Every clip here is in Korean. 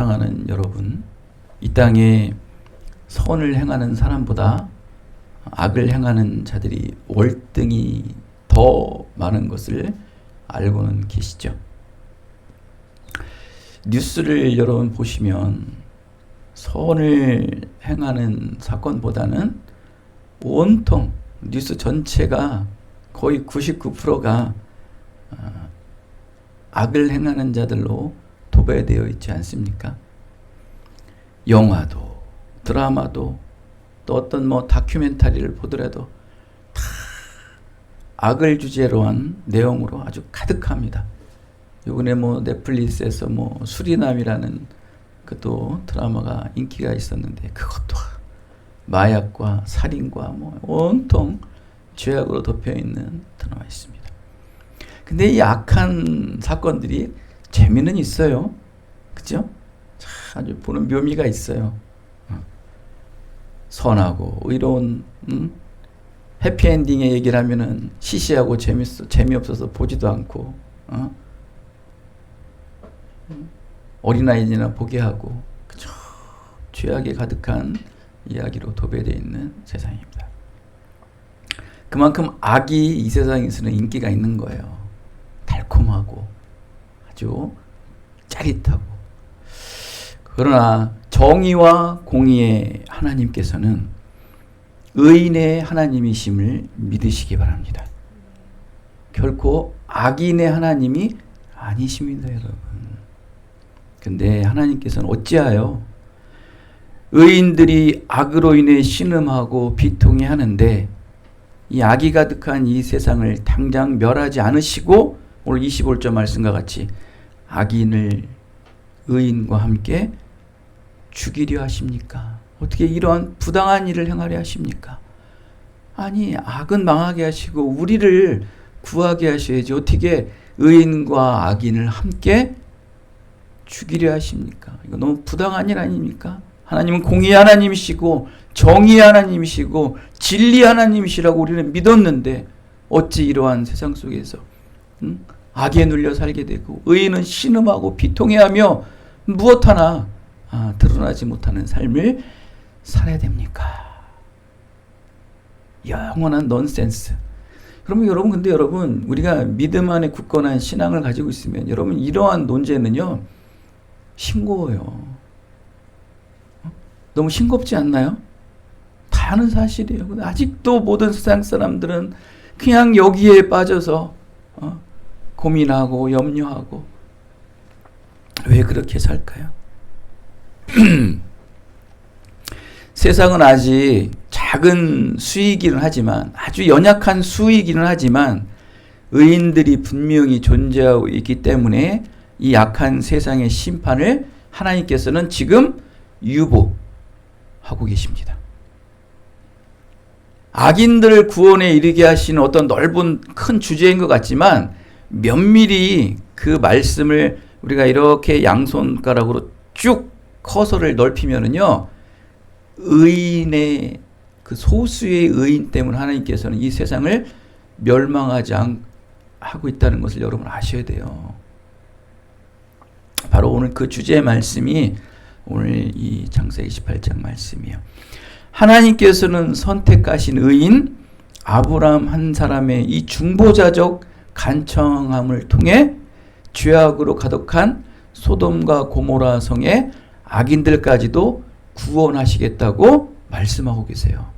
사랑하는 여러분, 이 땅에 선을 행하는 사람보다 악을 행하는 자들이 월등히 더 많은 것을 알고는 계시죠. 뉴스를 여러분 보시면 선을 행하는 사건보다는 온통 뉴스 전체가 거의 99%가 악을 행하는 자들로 도배되어 있지 않습니까? 영화도 드라마도 또 어떤 다큐멘터리를 보더라도 다 악을 주제로 한 내용으로 아주 가득합니다. 이번에 넷플릭스에서 수리남이라는 그것도 드라마가 인기가 있었는데 그것도 마약과 살인과 온통 죄악으로 덮여 있는 드라마 있습니다. 근데 이 악한 사건들이 재미는 있어요. 그죠? 아주 보는 묘미가 있어요. 선하고 의로운 해피엔딩의 얘기를 하면은 시시하고 재미없어서 보지도 않고 어린아이들이나 보게 하고 그죠? 죄악이 가득한 이야기로 도배되어 있는 세상입니다. 그만큼 악이 이 세상에서는 인기가 있는 거예요. 달콤하고 아주 짜릿하고. 그러나 정의와 공의의 하나님께서는 의인의 하나님이심을 믿으시기 바랍니다. 결코 악인의 하나님이 아니십니다, 여러분. 근데 하나님께서는 어찌하여 의인들이 악으로 인해 신음하고 비통해 하는데 이 악이 가득한 이 세상을 당장 멸하지 않으시고 오늘 25절 말씀과 같이 악인을 의인과 함께 죽이려 하십니까? 어떻게 이러한 부당한 일을 행하려 하십니까? 아니, 악은 망하게 하시고 우리를 구하게 하셔야지 어떻게 의인과 악인을 함께 죽이려 하십니까? 이거 너무 부당한 일 아닙니까? 하나님은 공의의 하나님이시고 정의의 하나님이시고 진리의 하나님이시라고 우리는 믿었는데 어찌 이러한 세상 속에서 악에 눌려 살게 되고 의인은 신음하고 비통해하며 무엇 하나 드러나지 못하는 삶을 살아야 됩니까? 영원한 넌센스. 그러면 여러분 우리가 믿음 안에 굳건한 신앙을 가지고 있으면 여러분 이러한 논제는요 싱거워요. 너무 싱겁지 않나요? 다 아는 사실이에요. 근데 아직도 모든 세상 사람들은 그냥 여기에 빠져서 고민하고 염려하고 왜 그렇게 살까요? 세상은 아직 작은 수이기는 하지만 아주 연약한 수이기는 하지만 의인들이 분명히 존재하고 있기 때문에 이 약한 세상의 심판을 하나님께서는 지금 유보하고 계십니다. 악인들을 구원에 이르게 하시는 어떤 넓은 큰 주제인 것 같지만 면밀히 그 말씀을 우리가 이렇게 양손가락으로 쭉 커서를 넓히면은요 의인의 그 소수의 의인 때문에 하나님께서는 이 세상을 멸망하지 하고 있다는 것을 여러분 아셔야 돼요. 바로 오늘 그 주제의 말씀이 오늘 이 창세기 18장 말씀이에요. 하나님께서는 선택하신 의인 아브라함 한 사람의 이 중보자적 간청함을 통해 죄악으로 가득한 소돔과 고모라 성의 악인들까지도 구원하시겠다고 말씀하고 계세요.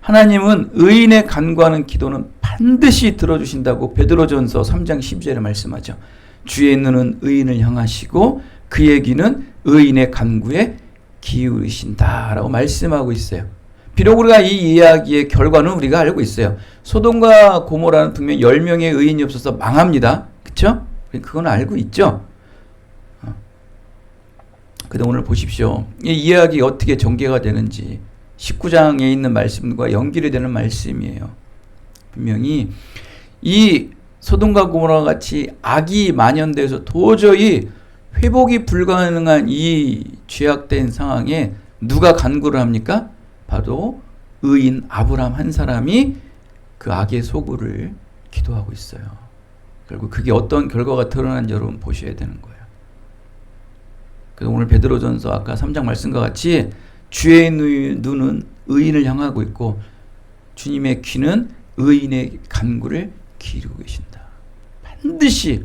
하나님은 의인의 간구하는 기도는 반드시 들어주신다고 베드로전서 3장 12절에 말씀하죠. 주의 눈은 의인을 향하시고 그의 귀는 의인의 간구에 기울이신다라고 말씀하고 있어요. 비록 우리가 이 이야기의 결과는 우리가 알고 있어요. 소돔과 고모라는 분명 10명의 의인이 없어서 망합니다. 그렇죠? 그건 알고 있죠. 근데 오늘 보십시오. 이 이야기가 어떻게 전개가 되는지 19장에 있는 말씀과 연결이 되는 말씀이에요. 분명히 이 소돔과 고모라와 같이 악이 만연돼서 도저히 회복이 불가능한 이 죄악된 상황에 누가 간구를 합니까? 바로 의인 아브라함 한 사람이 그 악의 소굴을 기도하고 있어요. 결국 그게 어떤 결과가 드러난지 여러분 보셔야 되는 거예요. 그래서 오늘 베드로전서 아까 3장 말씀과 같이 주의 눈은 의인을 향하고 있고 주님의 귀는 의인의 간구를 기르고 계신다. 반드시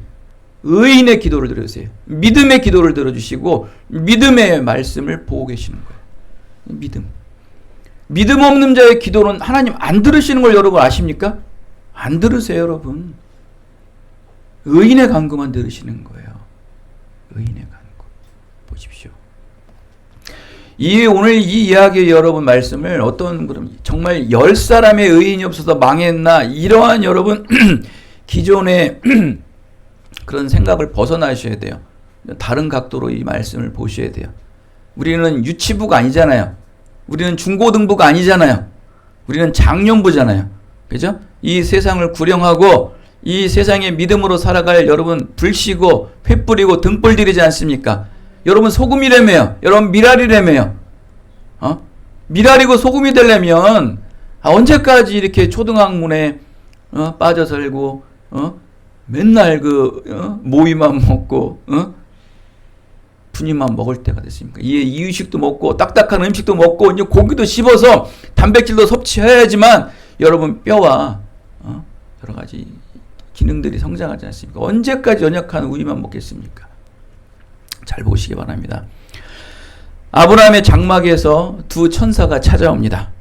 의인의 기도를 들으세요. 믿음의 기도를 들어주시고 믿음의 말씀을 보고 계시는 거예요. 믿음 없는 자의 기도는 하나님 안 들으시는 걸 여러분 아십니까? 안 들으세요, 여러분. 의인의 간구만 들으시는 거예요. 의인의 간구. 보십시오. 오늘 이 이야기의 여러분 말씀을 그럼 정말 10사람의 의인이 없어서 망했나 이러한 여러분 기존의 그런 생각을 벗어나셔야 돼요. 다른 각도로 이 말씀을 보셔야 돼요. 우리는 유치부가 아니잖아요. 우리는 중고등부가 아니잖아요. 우리는 장년부잖아요. 그죠? 이 세상을 구령하고 이 세상에 믿음으로 살아갈 여러분 불씨고 횃불이고 등불들이지 않습니까? 여러분 소금이라며요. 여러분 미랄이라며요. 미랄이고 소금이 되려면 언제까지 이렇게 초등학문에 빠져 살고 맨날 모이만 먹고 분유만 먹을 때가 됐습니까? 이유식도 먹고 딱딱한 음식도 먹고 이제 고기도 씹어서 단백질도 섭취해야지만 여러분 뼈와 여러 가지 기능들이 성장하지 않습니까? 언제까지 연약한 우유만 먹겠습니까? 잘 보시기 바랍니다. 아브라함의 장막에서 두 천사가 찾아옵니다.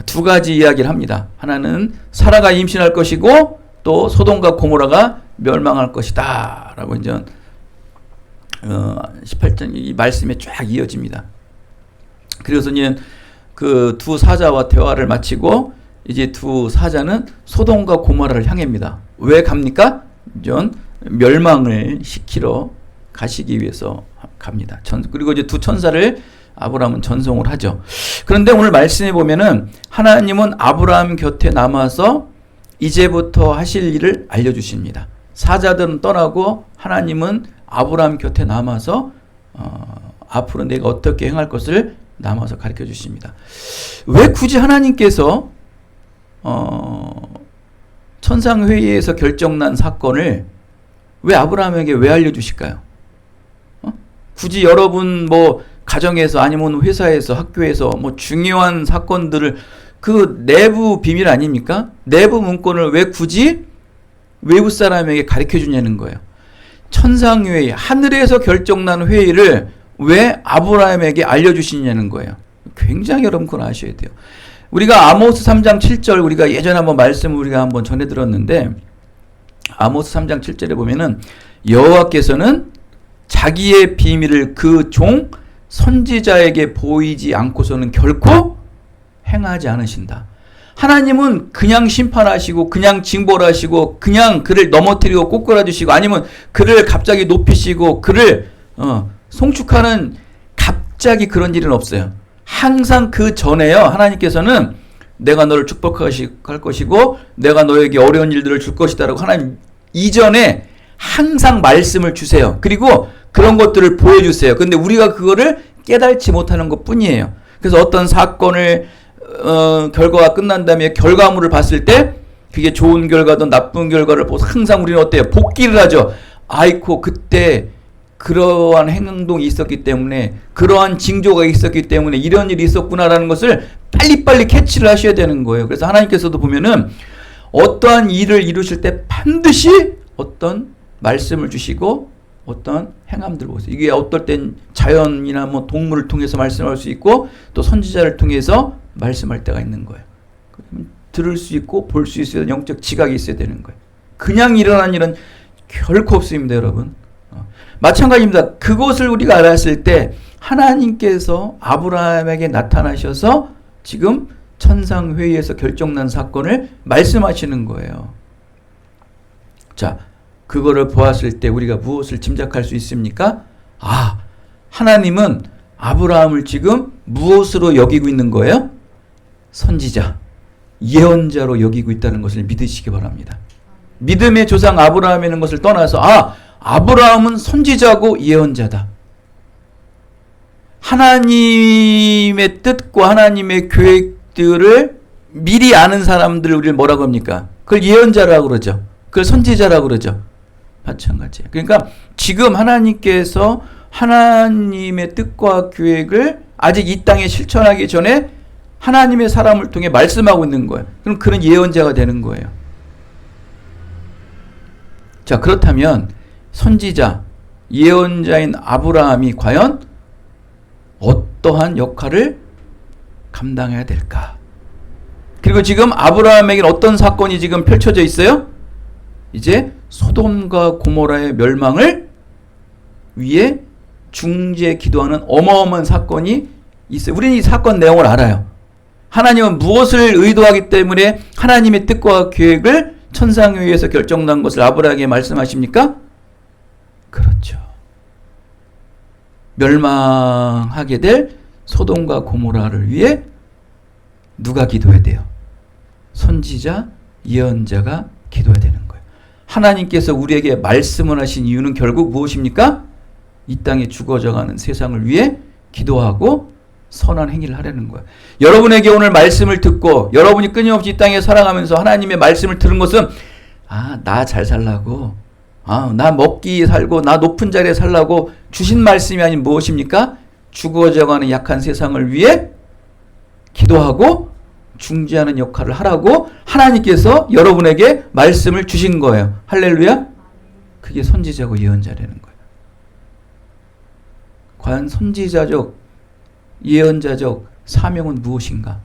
두 가지 이야기를 합니다. 하나는 사라가 임신할 것이고 또 소돔과 고모라가 멸망할 것이다 라고 이제 18장 이 말씀에 쫙 이어집니다. 그래서 이제 그 두 사자와 대화를 마치고 이제 두 사자는 소돔과 고모라를 향합니다. 왜 갑니까? 전 멸망을 시키러 가시기 위해서 갑니다. 그리고 이제 두 천사를 아브라함은 전송을 하죠. 그런데 오늘 말씀해 보면은 하나님은 아브라함 곁에 남아서 이제부터 하실 일을 알려주십니다. 사자들은 떠나고 하나님은 아브라함 곁에 남아서 앞으로 내가 어떻게 행할 것을 남아서 가르쳐 주십니다. 왜 굳이 하나님께서 천상회의에서 결정난 사건을 왜 아브라함에게 왜 알려주실까요? 굳이 여러분 가정에서 아니면 회사에서 학교에서 중요한 사건들을 그 내부 비밀 아닙니까? 내부 문건을 왜 굳이 외부 사람에게 가르쳐 주냐는 거예요. 천상회의, 하늘에서 결정난 회의를 왜 아브라함에게 알려주시냐는 거예요. 굉장히 여러분 그건 아셔야 돼요. 우리가 아모스 3장 7절 우리가 예전에 한번 말씀을 우리가 한번 전해 들었는데 아모스 3장 7절에 보면은 여호와께서는 자기의 비밀을 그 종 선지자에게 보이지 않고서는 결코 행하지 않으신다. 하나님은 그냥 심판하시고 그냥 징벌 하시고 그냥 그를 넘어뜨리고 꼬꾸라 주시고 아니면 그를 갑자기 높이시고 그를 송축하는 갑자기 그런 일은 없어요. 항상 그 전에요. 하나님께서는 내가 너를 축복할 것이고 내가 너에게 어려운 일들을 줄 것이다 라고 하나님 이전에 항상 말씀을 주세요. 그리고 그런 것들을 보여주세요. 근데 우리가 그거를 깨닫지 못하는 것 뿐이에요. 그래서 어떤 사건을 결과가 끝난 다음에 결과물을 봤을 때 그게 좋은 결과든 나쁜 결과를 보고 항상 우리는 어때요? 복기를 하죠. 아이고 그때 그러한 행동이 있었기 때문에 그러한 징조가 있었기 때문에 이런 일이 있었구나라는 것을 빨리빨리 캐치를 하셔야 되는 거예요. 그래서 하나님께서도 보면은 어떠한 일을 이루실 때 반드시 어떤 말씀을 주시고 어떤 행함들 보세요. 이게 어떨 땐 자연이나 동물을 통해서 말씀할 수 있고 또 선지자를 통해서 말씀할 때가 있는 거예요. 들을 수 있고 볼 수 있어야 영적 지각이 있어야 되는 거예요. 그냥 일어난 일은 결코 없습니다, 여러분. 마찬가지입니다. 그것을 우리가 알았을 때 하나님께서 아브라함에게 나타나셔서 지금 천상회의에서 결정난 사건을 말씀하시는 거예요. 자, 그거를 보았을 때 우리가 무엇을 짐작할 수 있습니까? 하나님은 아브라함을 지금 무엇으로 여기고 있는 거예요? 선지자, 예언자로 여기고 있다는 것을 믿으시기 바랍니다. 믿음의 조상 아브라함이라는 것을 떠나서 아브라함은 선지자고 예언자다. 하나님의 뜻과 하나님의 계획들을 미리 아는 사람들을 우리를 뭐라고 합니까? 그걸 예언자라고 그러죠. 그걸 선지자라고 그러죠. 마찬가지예요. 그러니까 지금 하나님께서 하나님의 뜻과 계획을 아직 이 땅에 실천하기 전에 하나님의 사람을 통해 말씀하고 있는 거예요. 그럼 그런 예언자가 되는 거예요. 자, 그렇다면 선지자, 예언자인 아브라함이 과연 어떠한 역할을 감당해야 될까? 그리고 지금 아브라함에게는 어떤 사건이 지금 펼쳐져 있어요? 이제 소돔과 고모라의 멸망을 위해 중재 기도하는 어마어마한 사건이 있어요. 우리는 이 사건 내용을 알아요. 하나님은 무엇을 의도하기 때문에 하나님의 뜻과 계획을 천상에 의해서 결정난 것을 아브라함에게 말씀하십니까? 그렇죠. 멸망하게 될 소돔과 고모라를 위해 누가 기도해야 돼요? 선지자, 예언자가 기도해야 되는 거예요. 하나님께서 우리에게 말씀을 하신 이유는 결국 무엇입니까? 이 땅에 죽어져가는 세상을 위해 기도하고 선한 행위를 하려는 거예요. 여러분에게 오늘 말씀을 듣고 여러분이 끊임없이 이 땅에 살아가면서 하나님의 말씀을 들은 것은 나 잘 살라고, 나 먹기 살고 나 높은 자리에 살라고 주신 말씀이 아닌 무엇입니까? 죽어져가는 약한 세상을 위해 기도하고 중재하는 역할을 하라고 하나님께서 여러분에게 말씀을 주신 거예요. 할렐루야. 그게 선지자고 예언자라는 거예요. 과연 선지자적, 예언자적 사명은 무엇인가?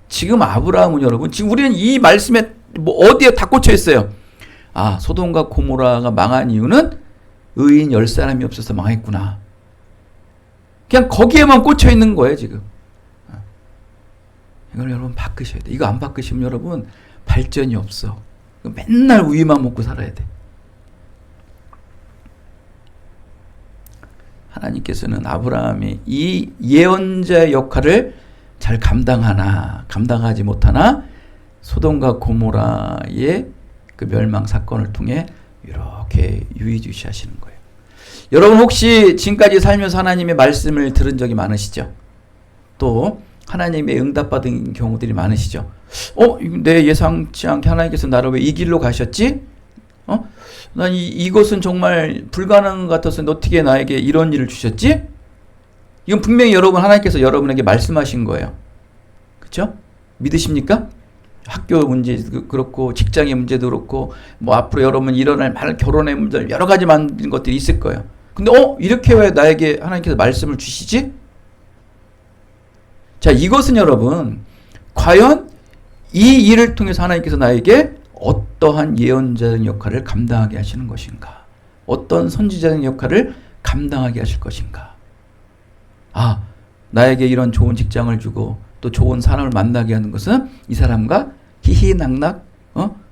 지금 아브라함은 여러분, 지금 우리는 이 말씀에 어디에 다 꽂혀 있어요. 소돔과 고모라가 망한 이유는 의인 10사람이 없어서 망했구나. 그냥 거기에만 꽂혀 있는 거예요, 지금. 이걸 여러분 바꾸셔야 돼. 이거 안 바꾸시면 여러분 발전이 없어. 맨날 우유만 먹고 살아야 돼. 하나님께서는 아브라함이 이 예언자의 역할을 잘 감당하나 감당하지 못하나 소돔과 고모라의 그 멸망 사건을 통해 이렇게 유의주시하시는 거예요. 여러분 혹시 지금까지 살면서 하나님의 말씀을 들은 적이 많으시죠? 또 하나님의 응답받은 경우들이 많으시죠? 내 예상치 않게 하나님께서 나를 왜 이 길로 가셨지? 난 이것은 정말 불가능한 것 같아서 어떻게 나에게 이런 일을 주셨지? 이건 분명히 여러분 하나님께서 여러분에게 말씀하신 거예요. 그렇죠? 믿으십니까? 학교 문제도 그렇고 직장의 문제도 그렇고 앞으로 여러분 일어날 많은 결혼의 문제 여러 가지 만든 것들이 있을 거예요. 근데 이렇게 왜 나에게 하나님께서 말씀을 주시지? 자, 이것은 여러분 과연 이 일을 통해서 하나님께서 나에게 어떠한 예언자의 역할을 감당하게 하시는 것인가? 어떤 선지자의 역할을 감당하게 하실 것인가? 나에게 이런 좋은 직장을 주고 또 좋은 사람을 만나게 하는 것은 이 사람과 희희낙낙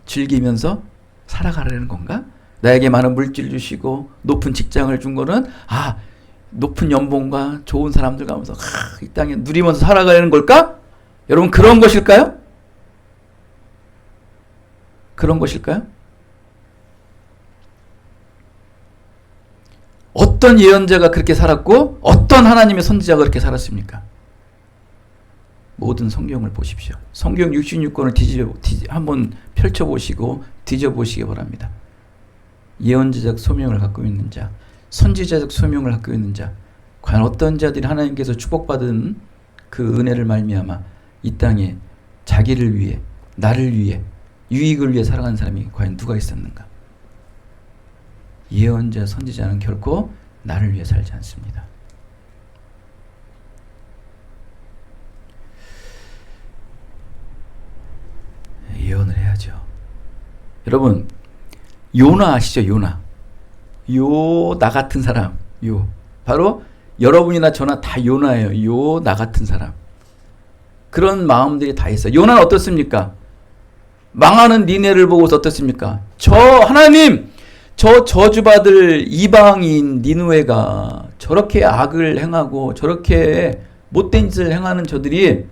즐기면서 살아가려는 건가? 나에게 많은 물질 주시고 높은 직장을 준 거는 높은 연봉과 좋은 사람들 가면서 이 땅에 누리면서 살아가려는 걸까? 여러분 그런 것일까요? 그런 것일까요? 어떤 예언자가 그렇게 살았고 어떤 하나님의 선지자가 그렇게 살았습니까? 모든 성경을 보십시오. 성경 66권을 한번 펼쳐보시고 뒤져보시기 바랍니다. 예언자적 소명을 갖고 있는 자, 선지자적 소명을 갖고 있는 자, 과연 어떤 자들이 하나님께서 축복받은 그 은혜를 말미암아 이 땅에 자기를 위해, 나를 위해, 유익을 위해 살아가는 사람이 과연 누가 있었는가? 예언자, 선지자는 결코 나를 위해 살지 않습니다. 예언을 해야죠. 여러분, 요나 아시죠? 요나. 나 같은 사람. 바로 여러분이나 저나 다 요나예요. 나 같은 사람. 그런 마음들이 다 있어요. 요나는 어떻습니까? 망하는 니네를 보고서 어떻습니까? 하나님! 저 저주받을 이방인 니누에가 저렇게 악을 행하고 저렇게 못된 짓을 행하는 저들이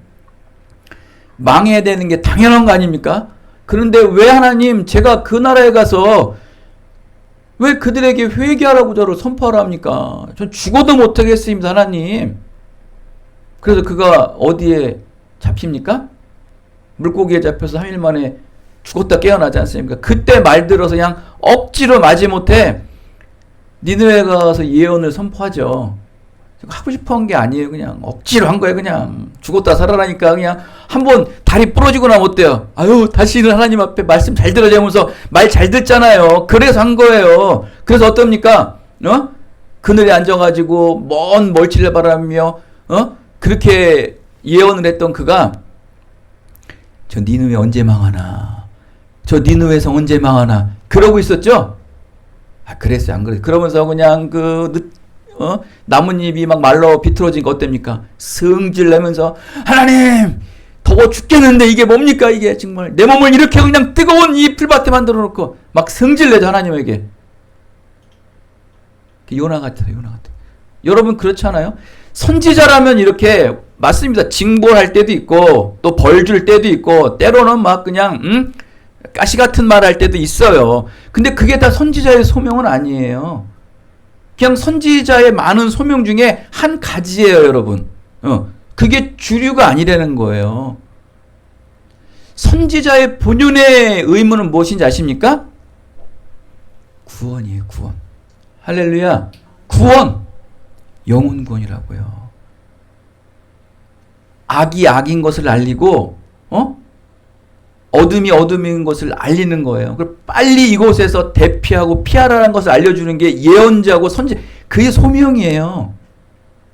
망해야 되는 게 당연한 거 아닙니까? 그런데 왜 하나님 제가 그 나라에 가서 왜 그들에게 회개하라고 저를 선포하라 합니까? 전 죽어도 못하겠습니다 하나님. 그래서 그가 어디에 잡힙니까? 물고기에 잡혀서 3일 만에 죽었다 깨어나지 않습니까? 그때 말 들어서 그냥 억지로 마지못해 니느웨 가서 예언을 선포하죠. 하고 싶어 한 게 아니에요. 그냥 억지로 한 거예요. 그냥 죽었다 살아나니까 그냥 한번 다리 부러지고 나면 어때요? 아유, 다시는 하나님 앞에 말씀 잘 들어야면서 말 잘 듣잖아요. 그래서 한 거예요. 그래서 어떻습니까? 그늘에 앉아가지고 먼 멀치를 바라며 그렇게 예언을 했던 그가 저 니느웨 언제 망하나? 저 니느웨 성 언제 망하나? 그러고 있었죠? 그랬어요. 안 그랬어요. 그러면서 그냥 나뭇잎이 막 말라 비틀어지니까 어땠습니까? 승질 내면서 하나님 더워 죽겠는데 이게 뭡니까 이게 정말 내 몸을 이렇게 그냥 뜨거운 이 풀밭에 만들어 놓고 막 승질 내죠 하나님에게. 요나 같아요. 요나 같아요. 여러분 그렇지 않아요? 선지자라면 이렇게 맞습니다. 징벌할 때도 있고 또 벌 줄 때도 있고 때로는 막 그냥 가시 같은 말 할 때도 있어요. 근데 그게 다 선지자의 소명은 아니에요. 그냥 선지자의 많은 소명 중에 한 가지예요, 여러분. 그게 주류가 아니라는 거예요. 선지자의 본연의 의무는 무엇인지 아십니까? 구원이에요, 구원. 할렐루야. 구원. 영혼 구원이라고요. 악이 악인 것을 알리고, 어둠이 어둠인 것을 알리는 거예요. 그걸 빨리 이곳에서 대피하고 피하라는 것을 알려주는 게 예언자고 그게 소명이에요.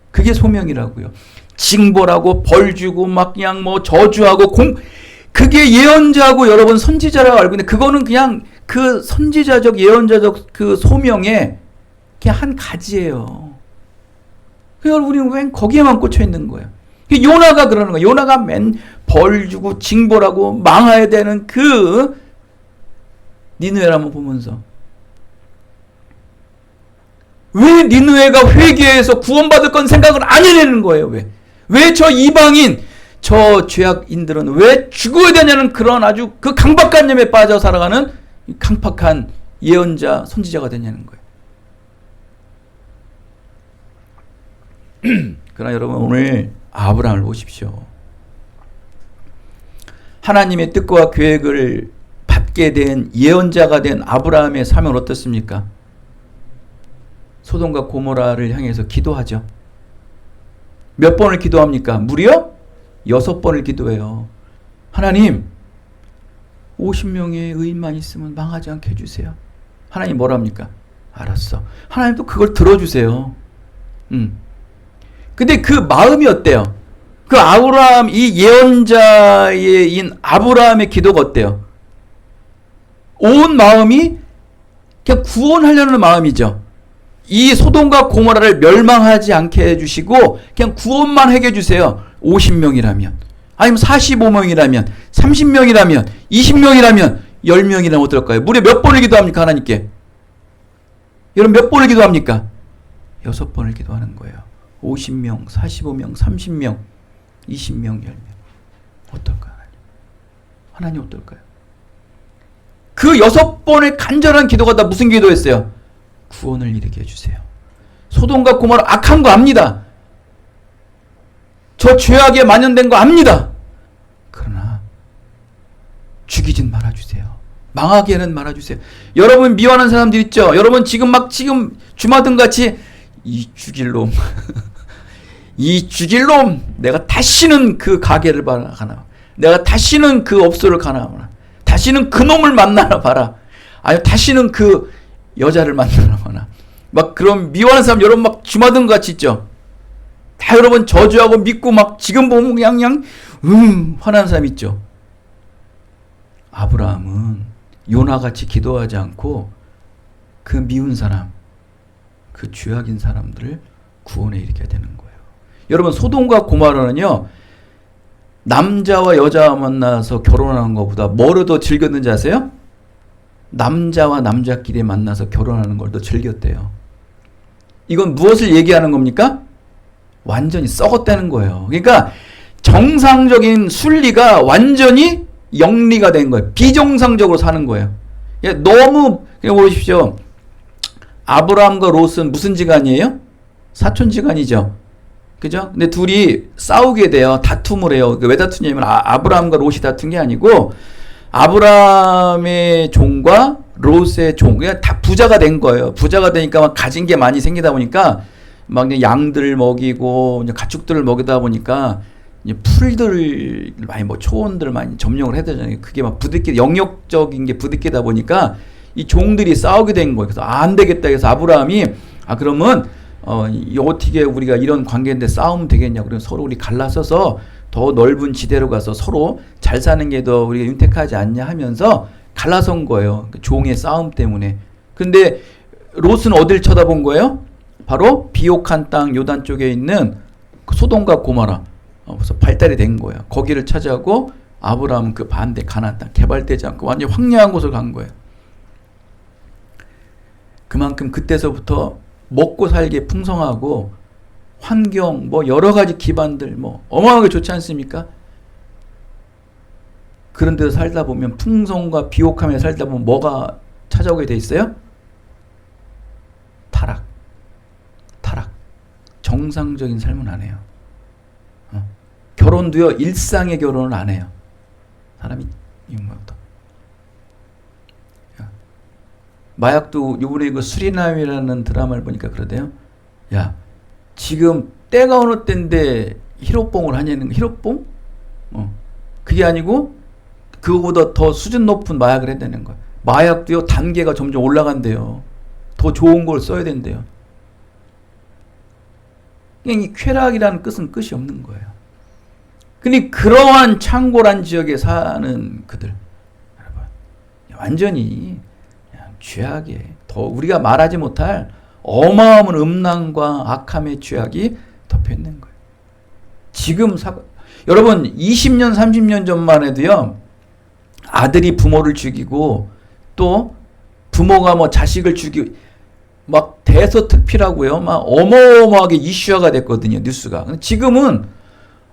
그게 소명이라고요. 징벌하고 벌주고 막 그냥 뭐 저주하고 그게 예언자고 여러분 선지자라고 알고 있는데 그거는 그냥 그 선지자적 예언자적 그 소명의 그냥 한 가지예요. 우리는 왜 거기에만 꽂혀 있는 거예요. 요나가 그러는 거예요. 요나가 맨 벌 주고 징벌하고 망해야 되는 그 니느웨를 한번 보면서 왜 니느웨가 회개해서 구원받을 건 생각을 안 해내는 거예요. 왜 저 이방인 저 죄악인들은 왜 죽어야 되냐는 그런 아주 그 강박관념에 빠져 살아가는 강팍한 예언자 선지자가 되냐는 거예요. 그러나 여러분 오늘 아브라함을 보십시오. 하나님의 뜻과 계획을 받게 된 예언자가 된 아브라함의 삶은 어떻습니까? 소돔과 고모라를 향해서 기도하죠. 몇 번을 기도합니까? 무려 6번을 기도해요. 하나님 50명의 의인만 있으면 망하지 않게 해주세요. 하나님 뭐라 합니까? 알았어. 하나님도 그걸 들어주세요. 근데 그 마음이 어때요? 그 아브라함, 이 예언자인 아브라함의 기도가 어때요? 온 마음이 그냥 구원하려는 마음이죠. 이 소돔과 고모라를 멸망하지 않게 해주시고 그냥 구원만 해주세요. 50명이라면 아니면 45명이라면 30명이라면 20명이라면 10명이라면 어떨까요? 무려 몇 번을 기도합니까 하나님께? 여러분 몇 번을 기도합니까? 6번을 기도하는 거예요. 50명, 45명, 30명, 20명, 10명. 어떨까요? 하나님 어떨까요? 그 6번의 간절한 기도가 다 무슨 기도였어요? 구원을 이루게 해주세요. 소돔과 고모라 악한 거 압니다. 저 죄악에 만연된 거 압니다. 그러나 죽이진 말아주세요. 망하게는 말아주세요. 여러분 미워하는 사람들 있죠? 여러분 지금 주마등같이 이 죽일 놈 이 죽일 놈 내가 다시는 그 가게를 가나 내가 다시는 그 업소를 가나 다시는 그 놈을 만나나 봐라. 아니 다시는 그 여자를 만나나 봐라. 막 그런 미워하는 사람 여러분 막 주마등같이 있죠? 다 여러분 저주하고 믿고 막 지금 보면 그냥 화나는 사람 있죠? 아브라함은 요나같이 기도하지 않고 그 미운 사람 그 죄악인 사람들을 구원에 이르게 되는 거예요. 여러분 소돔과 고모라는요 남자와 여자 만나서 결혼하는 것보다 뭐를 더 즐겼는지 아세요? 남자와 남자끼리 만나서 결혼하는 걸 더 즐겼대요. 이건 무엇을 얘기하는 겁니까? 완전히 썩었다는 거예요. 그러니까 정상적인 순리가 완전히 영리가 된 거예요. 비정상적으로 사는 거예요. 너무 그냥 보십시오. 아브라함과 롯은 무슨 지간이에요? 사촌지간이죠. 그죠? 근데 둘이 싸우게 돼요. 다툼을 해요. 왜 다투냐면 아브라함과 롯이 다툰 게 아니고 아브라함의 종과 롯의 종, 그냥 다 부자가 된 거예요. 부자가 되니까 막 가진 게 많이 생기다 보니까 막 그냥 양들 먹이고 이제 가축들을 먹이다 보니까 이제 풀들을 많이 뭐 초원들을 많이 점령을 해야 되잖아요. 그게 막 부딪히 영역적인 게 부딪히다 보니까 이 종들이 싸우게 된 거예요. 그래서 안 되겠다 해서 아브라함이 그러면 어떻게 우리가 이런 관계인데 싸우면 되겠냐. 그래서 서로 우리 갈라서서 더 넓은 지대로 가서 서로 잘 사는 게 더 우리가 윤택하지 않냐 하면서 갈라선 거예요. 그 종의 싸움 때문에. 근데 롯은 어딜 쳐다본 거예요? 바로 비옥한 땅 요단 쪽에 있는 소돔과 고모라. 그래서 발달이 된 거예요. 거기를 차지하고 아브라함은 그 반대 가나안 땅 개발되지 않고 완전 황량한 곳을 간 거예요. 그만큼 그때서부터 먹고 살기 풍성하고 환경 뭐 여러 가지 기반들 뭐 어마어마하게 좋지 않습니까? 그런 데서 살다 보면 풍성과 비옥함에 살다 보면 뭐가 찾아오게 돼 있어요? 타락. 정상적인 삶은 안 해요. 결혼도요, 일상의 결혼을 안 해요. 사람이 마약도 요번에 그 수리남이라는 드라마를 보니까 그러대요. 야, 지금 때가 어느 때인데 히로뽕을 하냐는 거. 히로뽕? 그게 아니고 그거보다 더 수준 높은 마약을 해야되는 거야. 마약도요, 단계가 점점 올라간대요. 더 좋은 걸 써야 된대요. 그냥 이 쾌락이라는 뜻은 끝이 없는 거예요. 근데 그러한 창고란 지역에 사는 그들, 여러분, 완전히 그냥 죄악에 더 우리가 말하지 못할 어마어마한 음란과 악함의 죄악이 덮여 있는 거예요. 지금 여러분 20년, 30년 전만 해도요, 아들이 부모를 죽이고 또 부모가 뭐 자식을 죽이고 막 대서특필하고요, 막 어마어마하게 이슈화가 됐거든요, 뉴스가. 지금은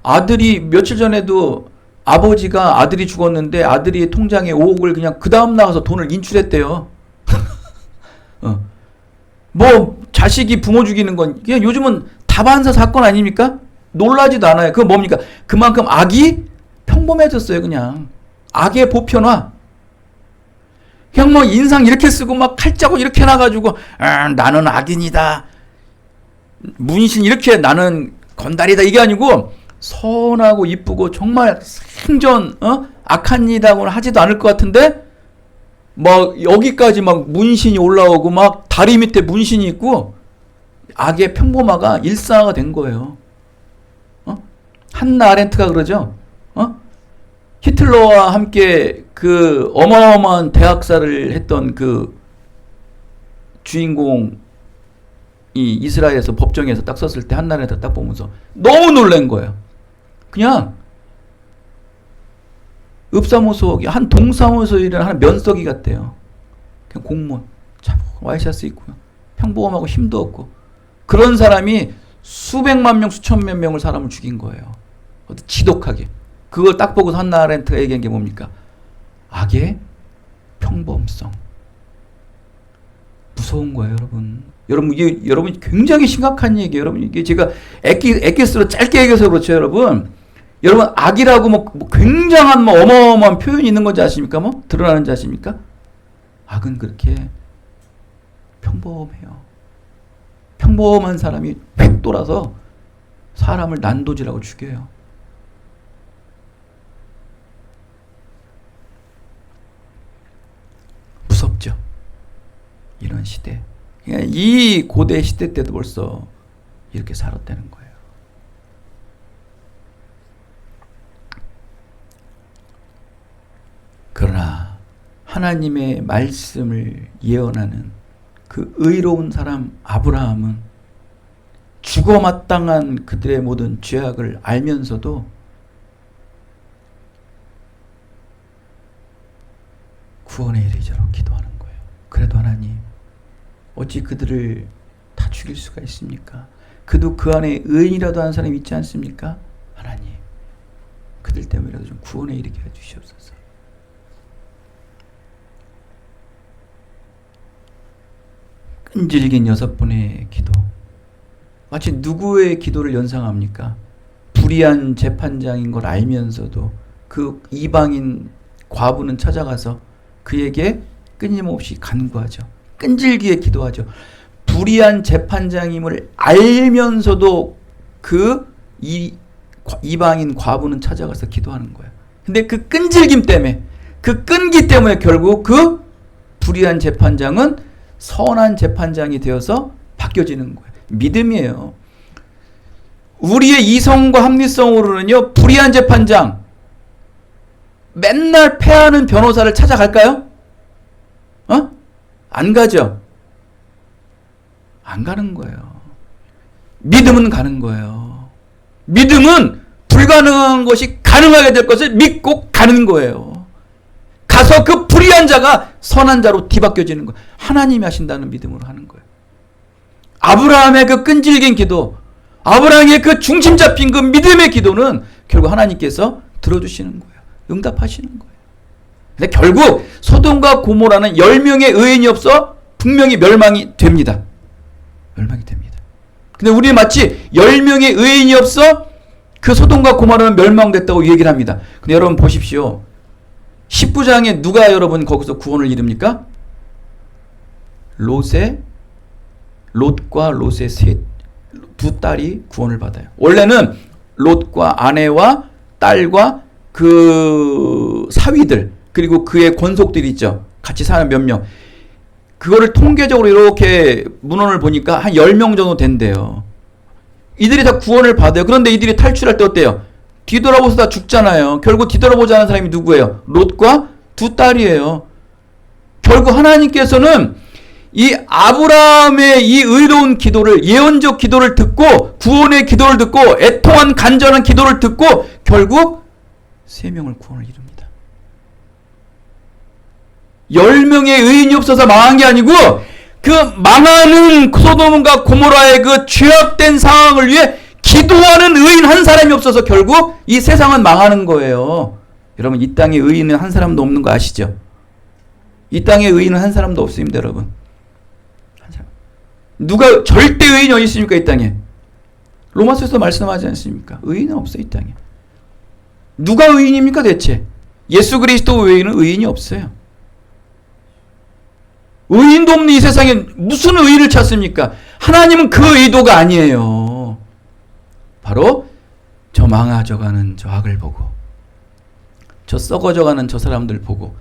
아들이 며칠 전에도 아버지가 아들이 죽었는데 아들이 통장에 5억을 그냥 그 다음 나가서 돈을 인출했대요. 뭐 자식이 부모 죽이는 건 그냥 요즘은 다반사 사건 아닙니까? 놀라지도 않아요. 그건 뭡니까? 그만큼 악이 평범해졌어요. 그냥 악의 보편화. 그냥 뭐 인상 이렇게 쓰고 막 칼자국 이렇게 해놔가지고 나는 악인이다, 문신 이렇게 나는 건달이다, 이게 아니고 선하고 이쁘고 정말 생전 악한 일이라고는 하지도 않을 것 같은데 막 여기까지 막 문신이 올라오고 막 다리 밑에 문신이 있고 악의 평범화가 일상화가 된 거예요. 한나 아렌트가 그러죠. 히틀러와 함께 그 어마어마한 대학살을 했던 그 주인공이 이스라엘에서 법정에서 딱 섰을 때 한나 아렌트가 딱 보면서 너무 놀란 거예요. 그냥 읍사무소 한 동사무소 일을 하는 면석이 같대요. 그냥 공무원 와이셔츠 입고요, 평범하고 힘도 없고 그런 사람이 수백만 명 수천만 명을 사람을 죽인 거예요. 지독하게. 그걸 딱 보고 한나 아렌트가 얘기한 게 뭡니까? 악의 평범성. 무서운 거예요, 여러분. 이게 여러분 굉장히 심각한 얘기예요. 여러분 이게 제가 엑기스로 짧게 얘기해서 그렇죠, 여러분. 여러분 악이라고 뭐 굉장한 뭐 어마어마한 표현이 있는 건지 아십니까? 뭐 드러나는지 아십니까? 악은 그렇게 평범해요. 평범한 사람이 획 돌아서 사람을 난도질하고 죽여요. 무섭죠, 이런 시대. 이 고대 시대 때도 벌써 이렇게 살았다는 거예요. 그러나 하나님의 말씀을 예언하는 그 의로운 사람 아브라함은 죽어 마땅한 그들의 모든 죄악을 알면서도 구원에 이르도록 기도하는 거예요. 그래도 하나님, 어찌 그들을 다 죽일 수가 있습니까? 그도 그 안에 의인이라도 하는 사람이 있지 않습니까? 하나님, 그들 때문이라도 좀 구원에 이르게 해주시옵소서. 끈질긴 6번의 기도. 마치 누구의 기도를 연상합니까? 불의한 재판장인 걸 알면서도 그 이방인 과부는 찾아가서 그에게 끊임없이 간구하죠. 끈질기게 기도하죠. 불의한 재판장임을 알면서도 그 이방인 과부는 찾아가서 기도하는 거예요. 근데 그 끈질김 때문에, 그 끈기 때문에 결국 그 불의한 재판장은 선한 재판장이 되어서 바뀌어지는 거예요. 믿음이에요. 우리의 이성과 합리성으로는요, 불의한 재판장, 맨날 패하는 변호사를 찾아갈까요? 안 가죠. 안 가는 거예요. 믿음은 가는 거예요. 믿음은 불가능한 것이 가능하게 될 것을 믿고 가는 거예요. 가서 그 불의한 자가 선한 자로 뒤바뀌어지는 거예요. 하나님이 하신다는 믿음으로 하는 거예요. 아브라함의 그 끈질긴 기도, 아브라함의 그 중심 잡힌 그 믿음의 기도는 결국 하나님께서 들어주시는 거예요. 응답하시는 거예요. 근데 결국 소돔과 고모라는 10명의 의인이 없어 분명히 멸망이 됩니다. 멸망이 됩니다. 근데 우리는 마치 10명의 의인이 없어 그 소돔과 고모라는 멸망됐다고 얘기를 합니다. 근데 여러분 보십시오. 19장에 누가 여러분 거기서 구원을 이룹니까? 롯과 롯의 두 딸이 구원을 받아요. 원래는 롯과 아내와 딸과 그 사위들, 그리고 그의 권속들이 있죠. 같이 사는 몇 명. 그거를 통계적으로 이렇게 문헌을 보니까 한 10명 정도 된대요. 이들이 다 구원을 받아요. 그런데 이들이 탈출할 때 어때요? 뒤돌아보서 다 죽잖아요. 결국 뒤돌아보지 않은 사람이 누구예요? 롯과 두 딸이에요. 결국 하나님께서는 이 아브라함의 이 의로운 기도를, 예언적 기도를 듣고, 구원의 기도를 듣고, 애통한 간절한 기도를 듣고 결국 3명을 구원을 이룹니다. 10명의 의인이 없어서 망한 게 아니고 그 망하는 소돔과 고모라의 그 죄악된 상황을 위해 기도하는 의인 한 사람이 없어서 결국 이 세상은 망하는 거예요. 여러분, 이 땅에 의인은 한 사람도 없는 거 아시죠? 이 땅에 의인은 한 사람도 없습니다, 여러분. 한 사람. 누가 절대 의인이 어디 있습니까, 이 땅에? 로마서에서 말씀하지 않습니까? 의인은 없어요, 이 땅에. 누가 의인입니까, 대체? 예수 그리스도 외에는 의인이 없어요. 의인도 없는 이 세상에 무슨 의인을 찾습니까? 하나님은 그 의도가 아니에요. 바로 저 망아져가는 저 악을 보고, 저 썩어져가는 저 사람들 보고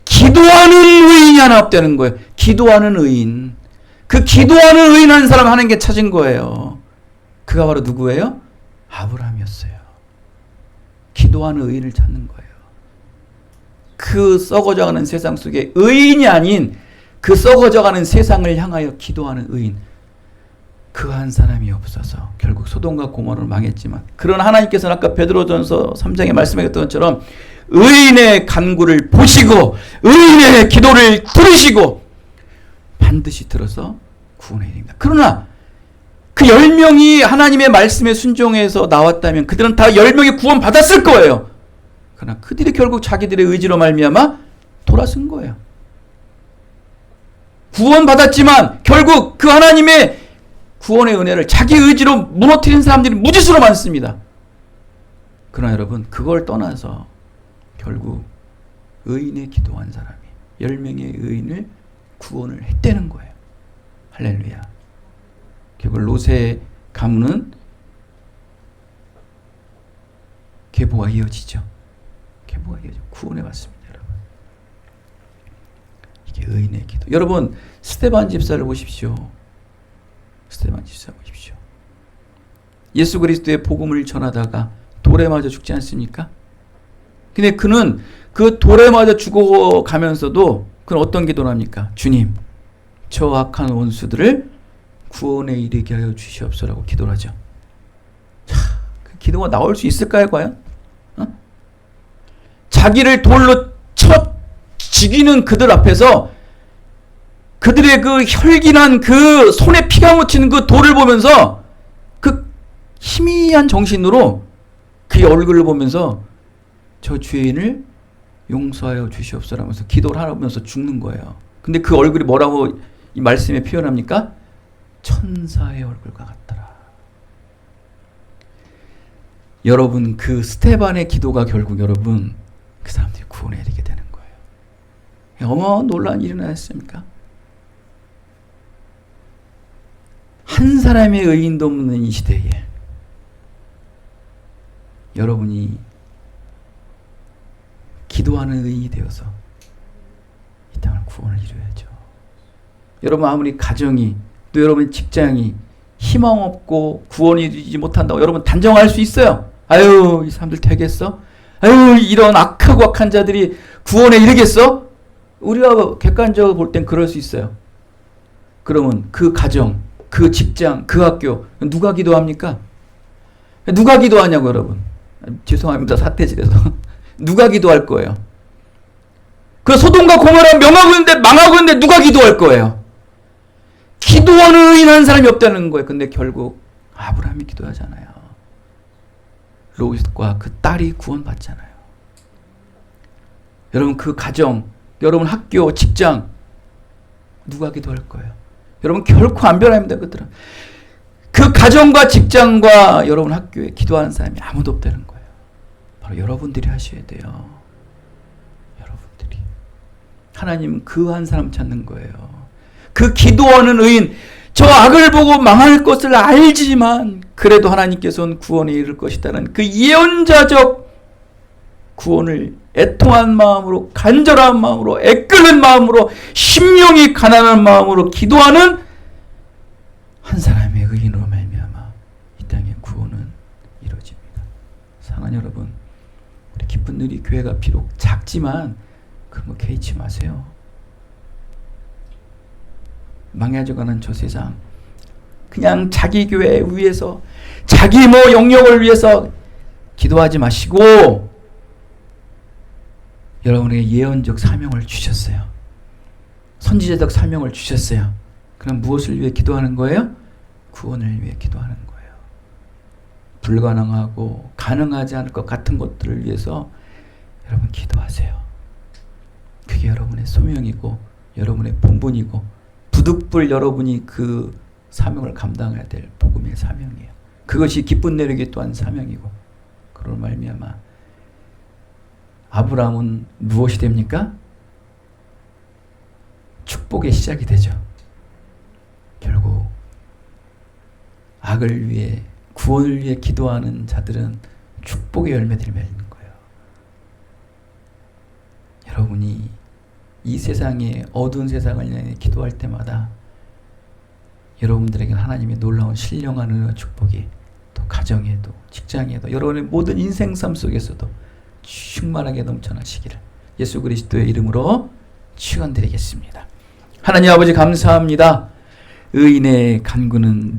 기도하는 의인이 하나 없다는 거예요. 기도하는 의인. 그 기도하는 의인 한 사람 하는 게 찾은 거예요. 그가 바로 누구예요? 아브라함이었어요. 기도하는 의인을 찾는 거예요. 그 썩어져가는 세상 속에 의인이 아닌 그 썩어져가는 세상을 향하여 기도하는 의인, 그 한 사람이 없어서 결국 소돔과 고모라는 망했지만, 그러나 하나님께서는 아까 베드로전서 3장에 말씀하셨던 것처럼 의인의 간구를 보시고 의인의 기도를 들으시고 반드시 들어서 구원해 드립니다. 그러나 그 10명이 하나님의 말씀에 순종해서 나왔다면 그들은 다 10명이 구원 받았을 거예요. 그러나 그들이 결국 자기들의 의지로 말미암아 돌아선 거예요. 구원받았지만 결국 그 하나님의 구원의 은혜를 자기 의지로 무너뜨린 사람들이 무지수로 많습니다. 그러나 여러분, 그걸 떠나서 결국 의인의 기도한 사람이 10명의 의인을 구원을 했다는 거예요. 할렐루야. 결국 롯의 가문은 계보가 이어지죠. 계보가 이어져 구원해 왔습니다. 의인의 기도. 여러분, 스데반 집사를 보십시오. 스데반 집사 보십시오. 예수 그리스도의 복음을 전하다가 돌에 맞아 죽지 않습니까? 근데 그는 그 돌에 맞아 죽어가면서도 그는 어떤 기도를 합니까? 주님, 저 악한 원수들을 구원에 이르게 하여 주시옵소서라고 기도를 하죠. 그 기도가 나올 수 있을까요, 과연? 자기를 돌로 쳐 죽이는 그들 앞에서 그들의 그 혈기난 그 손에 피가 묻히는 그 돌을 보면서 그 희미한 정신으로 그의 얼굴을 보면서 저 죄인을 용서하여 주시옵소서라면서 기도를 하면서 죽는 거예요. 근데 그 얼굴이 뭐라고 이 말씀에 표현합니까? 천사의 얼굴과 같더라. 여러분, 그 스데반의 기도가 결국 여러분 그 사람들이 구원에 이르게 되는 거예요. 어마어마한 논란이 일어났습니까? 한 사람의 의인도 없는 이 시대에 여러분이 기도하는 의인이 되어서 이 땅을 구원을 이루어야죠. 여러분 아무리 가정이 또 여러분 직장이 희망 없고 구원이 이루지 못한다고 여러분 단정할 수 있어요. 아유 이 사람들 되겠어? 아유 이런 악하고 악한 자들이 구원에 이르겠어? 우리가 객관적으로 볼 땐 그럴 수 있어요. 그러면 그 가정, 그 직장, 그 학교 누가 기도합니까? 누가 기도하냐고 여러분. 죄송합니다. 사태질에서. 누가 기도할 거예요? 그 소돔과 고모라 명하고 있는데 망하고 있는데 누가 기도할 거예요? 기도하는 의인 한 사람이 없다는 거예요. 근데 결국 아브라함이 기도하잖아요. 롯과 그 딸이 구원받잖아요. 여러분 그 가정, 여러분 학교, 직장 누가 기도할 거예요? 여러분 결코 안 변합니다. 그들은 그 가정과 직장과 여러분 학교에 기도하는 사람이 아무도 없다는 거예요. 바로 여러분들이 하셔야 돼요. 여러분들이. 하나님은 그 한 사람 찾는 거예요. 그 기도하는 의인, 저 악을 보고 망할 것을 알지만 그래도 하나님께서는 구원에 이를 것이다는 그 예언자적 구원을 애통한 마음으로, 간절한 마음으로, 애끓는 마음으로, 심령이 가난한 마음으로 기도하는 한 사람의 의인으로 말미암아 이 땅의 구원은 이루어집니다. 사랑하는 여러분, 우리 기쁜 누리 교회가 비록 작지만 그런 거 개의치 마세요. 망해져가는 저 세상, 그냥 자기 교회 위해서, 자기 영역을 위해서 기도하지 마시고 여러분에게 예언적 사명을 주셨어요. 선지자적 사명을 주셨어요. 그럼 무엇을 위해 기도하는 거예요? 구원을 위해 기도하는 거예요. 불가능하고 가능하지 않을 것 같은 것들을 위해서 여러분 기도하세요. 그게 여러분의 소명이고 여러분의 본분이고 부득불 여러분이 그 사명을 감당해야 될 복음의 사명이에요. 그것이 기쁜 내리기 또한 사명이고 그럴 말미암아 아브라함은 무엇이 됩니까? 축복의 시작이 되죠. 결국 악을 위해 구원을 위해 기도하는 자들은 축복의 열매들이 맺는 거예요. 여러분이 이 세상에 어두운 세상을 향해 기도할 때마다 여러분들에게는 하나님의 놀라운 신령한 은혜와 축복이 또 가정에도 직장에도 여러분의 모든 인생 삶 속에서도 충만하게 넘쳐나시기를 예수 그리스도의 이름으로 축원드리겠습니다. 하나님 아버지 감사합니다. 의인의 간구는